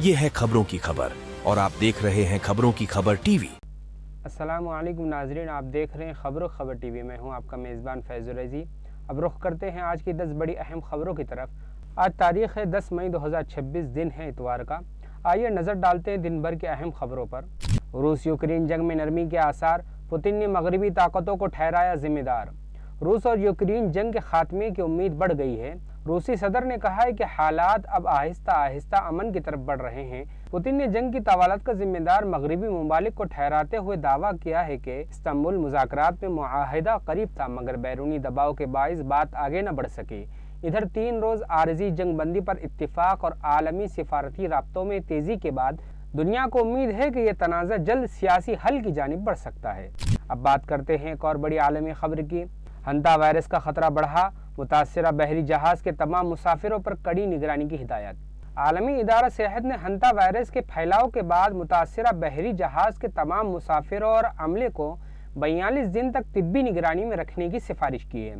ये है खबरों की खबर और आप देख रहे हैं खबरों की खबर टीवी। अस्सलाम वालेकुम नाजरीन, आप देख रहे हैं खबरों खबर टीवी। मैं हूं आपका मेज़बान फैज़ुल रज़ी। अब रुख करते हैं आज की 10 बड़ी अहम खबरों की तरफ। आज तारीख़ है 10 मई 2026, दिन है इतवार का। आइए नज़र डालते हैं दिन भर की अहम खबरों पर। रूस यूक्रेन जंग में नरमी के आसार, पुतिन ने मगरबी ताकतों को ठहराया जिम्मेदार। रूस और यूक्रेन जंग के खात्मे की उम्मीद बढ़ गई है। रूसी सदर ने कहा है कि हालात अब आहिस्ता आहिस्ता अमन की तरफ बढ़ रहे हैं। पुतिन ने जंग की तवालत का जिम्मेदार मगरबी ममालिक को ठहराते हुए दावा किया है कि इस्तांबुल मुज़ाकरात में मुआहिदा करीब था, मगर बैरूनी दबाव के बाइस बात आगे न बढ़ सकी। इधर 3 रोज़ आरजी जंग बंदी पर इत्तिफाक और आलमी सिफारती राब्तों में तेज़ी के बाद दुनिया को उम्मीद है कि यह तनाज़ा जल्द सियासी हल की जानिब बढ़ सकता है। अब बात करते हैं एक और बड़ी आलमी खबर की। हंता वायरस का खतरा बढ़ा, मुतासरा बहरी जहाज के तमाम मुसाफिरों पर कड़ी निगरानी की हिदायत। आलमी इदारा सेहत ने हंता वायरस के फैलाव के बाद मुतासरा बहरी जहाज के तमाम मुसाफिरों और अमले को 42 दिन तक तिब्बी निगरानी में रखने की सिफारिश की है।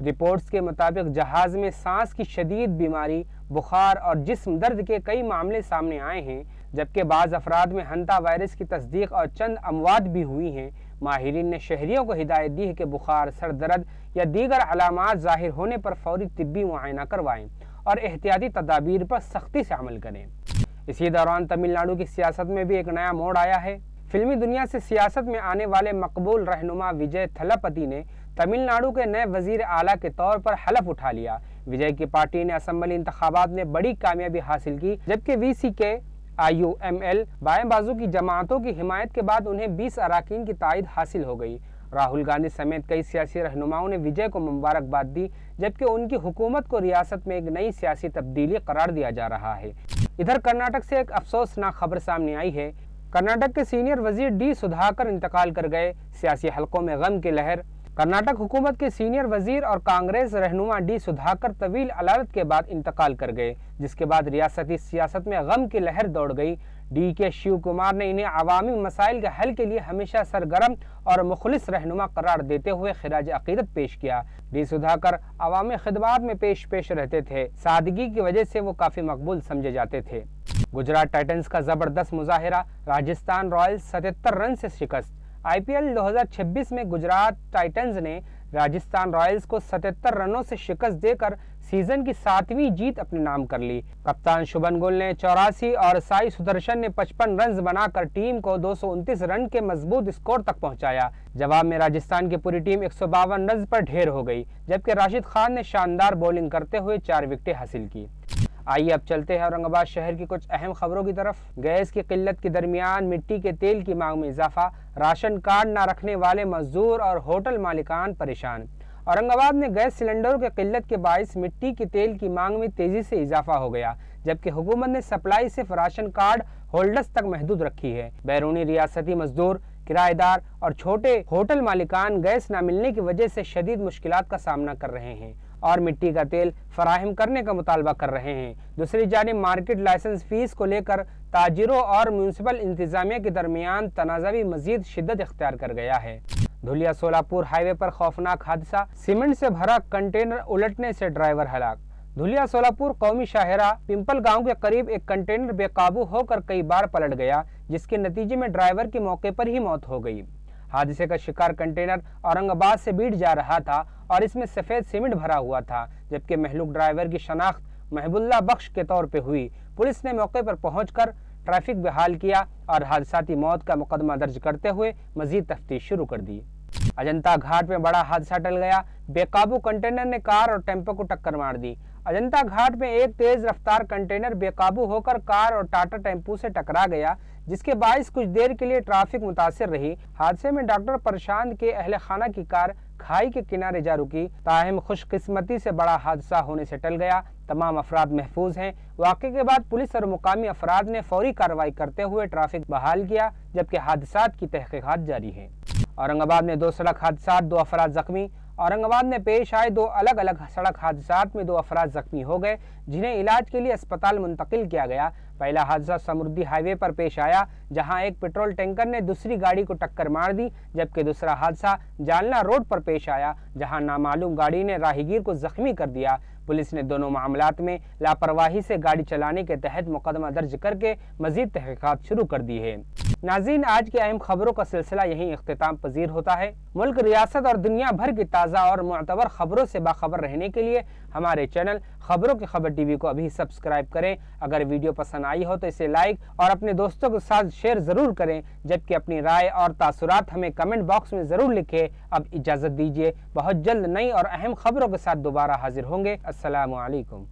रिपोर्ट्स के मुताबिक जहाज में सांस की शदीद बीमारी, बुखार और जिस्म दर्द के कई मामले सामने आए हैं, जबकि बाज़ अफराद में हंता वायरस की तस्दीक और चंद अमवात भी हुई हैं। माहिरीन ने शहरियों को हिदायत दी है कि बुखार, सर दर्द या दीगर अलामात ज़ाहिर होने पर फौरी तिब्बी मुआयना करवाएं और एहतियाती तदाबीर पर सख्ती से अमल करें। इसी दौरान तमिलनाडु की सियासत में भी एक नया मोड़ आया है। फिल्मी दुनिया से सियासत में आने वाले मकबूल रहनुमा विजय थलापति ने तमिलनाडु के नए वजीर आला के तौर पर हलफ उठा लिया। विजय की पार्टी ने असम्बली इंतखाबात में बड़ी कामयाबी हासिल की, जबकि VCK IUML बाएं बाजू की जमातों की हिमायत के बाद उन्हें 20 अराकीन की तायद हासिल हो गई। राहुल गांधी समेत कई सियासी रहनुमाओं ने विजय को मुबारकबाद दी, जबकि उनकी हुकूमत को रियासत में एक नई सियासी तब्दीली करार दिया जा रहा है। इधर कर्नाटक से एक अफसोसनाक खबर सामने आई है। कर्नाटक के सीनियर वजीर डी सुधाकर इंतकाल कर गए। सियासी हलकों में गम की लहर। कर्नाटक हुकूमत के सीनियर वजीर और कांग्रेस रहनुमा डी सुधाकर तवील अलादत के बाद इंतकाल कर गए, जिसके बाद रियासती सियासत में गम की लहर दौड़ गई। DK शिव कुमार ने इन्हें अवामी मसाइल के हल के लिए हमेशा सरगर्म और मुखलिस रहनुमा करार देते हुए खिराज अकीदत पेश किया। डी सुधाकर अवामी खिदमात में पेश रहते थे। सादगी की वजह से वो काफ़ी मकबूल समझे जाते थे। गुजरात टाइटंस का ज़बरदस्त मुजाहिरा, राजस्थान रॉयल्स 77 रन से शिकस्त। IPL 2026 में गुजरात टाइटंस ने राजस्थान रॉयल्स को 77 रनों से शिकस्त देकर सीजन की 7वीं जीत अपने नाम कर ली। कप्तान शुभन गुल ने 84 और साई सुदर्शन ने 55 रन बनाकर टीम को 229 रन के मजबूत स्कोर तक पहुंचाया। जवाब में राजस्थान की पूरी टीम 152 रन पर ढेर हो गई, जबकि राशिद खान ने शानदार बॉलिंग करते हुए 4 विकेटें हासिल की। आइए अब चलते हैं औरंगाबाद शहर की कुछ अहम खबरों की तरफ। गैस की किल्लत के दरमियान मिट्टी के तेल की मांग में इजाफा, राशन कार्ड न रखने वाले मजदूर और होटल मालिकान परेशान। औरंगाबाद में गैस सिलेंडरों की किल्लत के बायस मिट्टी के तेल की मांग में तेजी से इजाफा हो गया, जबकि हुकूमत ने सप्लाई सिर्फ राशन कार्ड होल्डर्स तक महदूद रखी है। बैरूनी रियासती मजदूर, किराएदार और छोटे होटल मालिकान गैस न मिलने की वजह से शदीद मुश्किलात का सामना कर रहे हैं और मिट्टी का तेल फराहम करने का मुतालबा कर रहे हैं। दूसरी जानिब मार्केट लाइसेंस फीस को लेकर ताजिरों और म्यूनसिपल इंतजामिया के दरमियान तनाज़ा भी मजीद शिद्दत इख्तियार कर गया है। धुलिया सोलापुर हाईवे पर खौफनाक हादसा, सीमेंट से भरा कंटेनर उलटने से ड्राइवर हलाक। धुलिया सोलापुर कौमी शाहरा पिंपल गांव के करीब एक कंटेनर बेकाबू होकर कई बार पलट गया, जिसके नतीजे में ड्राइवर की मौके पर ही मौत हो गई। हादसे का शिकार कंटेनर औरंगाबाद से बीड़ जा रहा था और इसमें सफ़ेद सीमेंट भरा हुआ था, जबकि महलूक ड्राइवर की शनाख्त महबुल्ला बख्श के तौर पे हुई। पुलिस ने मौके पर पहुंचकर ट्रैफिक बहाल किया और हादसाती मौत का मुकदमा दर्ज करते हुए मजीद तफ्तीश शुरू कर दी। अजंता घाट में बड़ा हादसा टल गया। बेकाबू कंटेनर ने कार और टेम्पो को टक्कर मार दी। अजंता घाट में एक तेज रफ्तार कंटेनर बेकाबू होकर कार और टाटा टेम्पो से टकरा गया, जिसके बाइस कुछ देर के लिए ट्रैफिक मुतासिर रही। हादसे में डॉक्टर प्रशांत के अहले खाना की कार खाई के किनारे जा रुकी। ताहम खुशकिस्मती से बड़ा हादसा होने से टल गया। तमाम अफराद महफूज हैं। वाक़े के बाद पुलिस और मुकामी अफराद ने फौरी कार्रवाई करते हुए ट्रैफिक बहाल किया, जबकि हादसात की तहकीकात जारी है। औरंगाबाद में 2 सड़क हादसात, 2 अफराद जख्मी। औरंगाबाद में पेश आए 2 अलग अलग सड़क हादसात में 2 अफराद जख्मी हो गए, जिन्हें इलाज के लिए अस्पताल मुंतकिल किया गया। पहला हादसा समृद्धि हाईवे पर पेश आया, जहां एक पेट्रोल टैंकर ने दूसरी गाड़ी को टक्कर मार दी, जबकि दूसरा हादसा जालना रोड पर पेश आया, जहां नामालूम गाड़ी ने राहगीर को जख्मी कर दिया। पुलिस ने दोनों मामलात में लापरवाही से गाड़ी चलाने के तहत मुकदमा दर्ज करके मजीद तहकीकात शुरू कर दी है। नाज़रीन, आज की अहम खबरों का सिलसिला यहीं इख्तिताम पजीर होता है। मुल्क, रियासत और दुनिया भर की ताज़ा और मुअतबर खबरों से बाखबर रहने के लिए हमारे चैनल खबरों की खबर टीवी को अभी सब्सक्राइब करें। अगर वीडियो पसंद आई हो तो इसे लाइक और अपने दोस्तों के साथ शेयर ज़रूर करें, जबकि अपनी राय और तासुरात हमें कमेंट बॉक्स में ज़रूर लिखें। अब इजाज़त दीजिए, बहुत जल्द नई और अहम खबरों के साथ दोबारा हाजिर होंगे। अस्सलामु अलैकुम।